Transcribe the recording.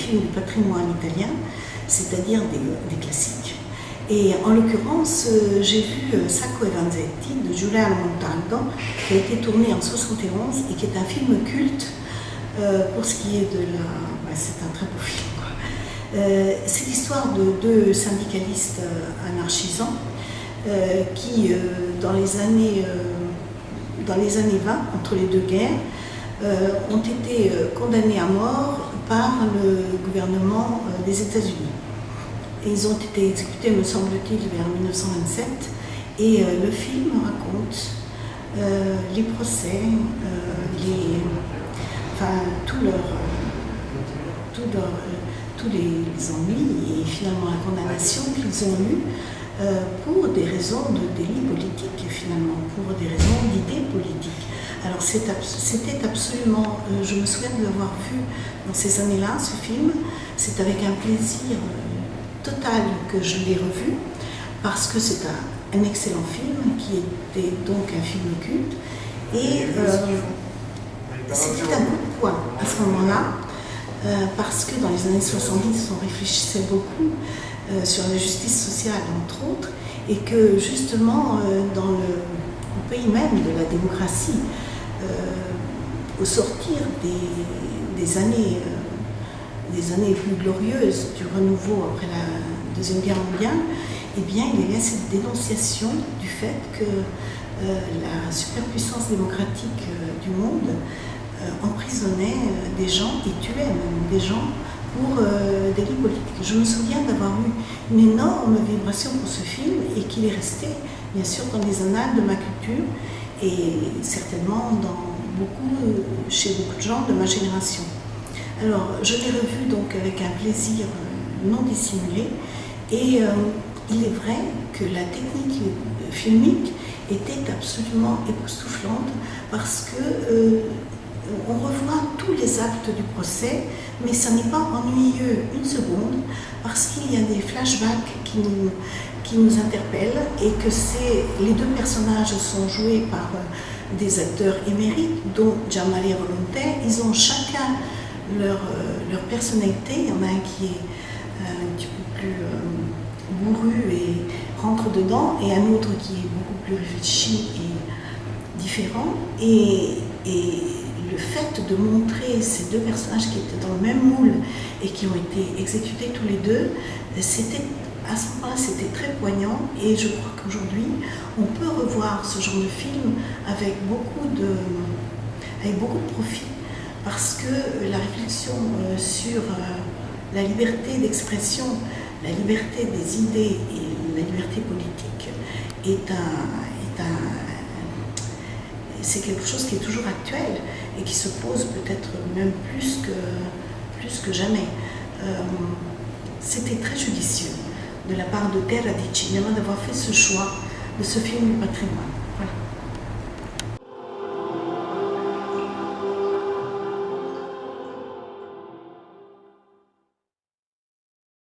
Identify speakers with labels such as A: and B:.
A: films du patrimoine italien, c'est-à-dire des classiques. Et en l'occurrence, j'ai vu Sacco e Vanzetti de Giuliano Montaldo, qui a été tourné en 1971 et qui est un film culte pour ce qui est de la... c'est un très beau film. C'est l'histoire de deux syndicalistes anarchisants qui, dans les années 20, entre les deux guerres, ont été condamnés à mort par le gouvernement des États-Unis. Ils ont été exécutés, me semble-t-il, vers 1927. Et le film raconte les procès, tous les ennuis et finalement la condamnation qu'ils ont eue pour des raisons de délit politique, finalement, pour des raisons d'idées politiques. Alors c'était absolument, je me souviens de l'avoir vu dans ces années-là, ce film, c'est avec un plaisir total que je l'ai revu, parce que c'est un excellent film, qui était donc un film culte, et c'était un coup de poing à ce moment-là, parce que dans les années 70, on réfléchissait beaucoup sur la justice sociale, entre autres, et que justement, dans le pays même de la démocratie, au sortir des années plus glorieuses du renouveau après la Deuxième Guerre mondiale, eh bien, il y a cette dénonciation du fait que la superpuissance démocratique du monde emprisonnait des gens et tuait même des gens pour délits politiques. Je me souviens d'avoir eu une énorme vibration pour ce film et qu'il est resté, bien sûr, dans les annales de ma culture et certainement chez beaucoup de gens de ma génération. Alors, je l'ai revu donc avec un plaisir non dissimulé et il est vrai que la technique filmique était absolument époustouflante parce que on revoit tous les actes du procès, mais ça n'est pas ennuyeux une seconde parce qu'il y a des flashbacks qui nous interpellent et que les deux personnages sont joués par des acteurs émérites, dont Gianmaria Volonté. Ils ont chacun leur personnalité. Il y en a un qui est un petit peu plus bourru et rentre dedans, et un autre qui est beaucoup plus réfléchi et différent. Et le fait de montrer ces deux personnages qui étaient dans le même moule et qui ont été exécutés tous les deux, à ce moment-là, c'était très poignant, et je crois qu'aujourd'hui, on peut revoir ce genre de film avec beaucoup de profit, parce que la réflexion sur la liberté d'expression, la liberté des idées et la liberté politique c'est quelque chose qui est toujours actuel et qui se pose peut-être même plus que jamais. C'était très judicieux de la part de Terra di Cinema d'avoir fait ce choix de ce film du patrimoine. Voilà.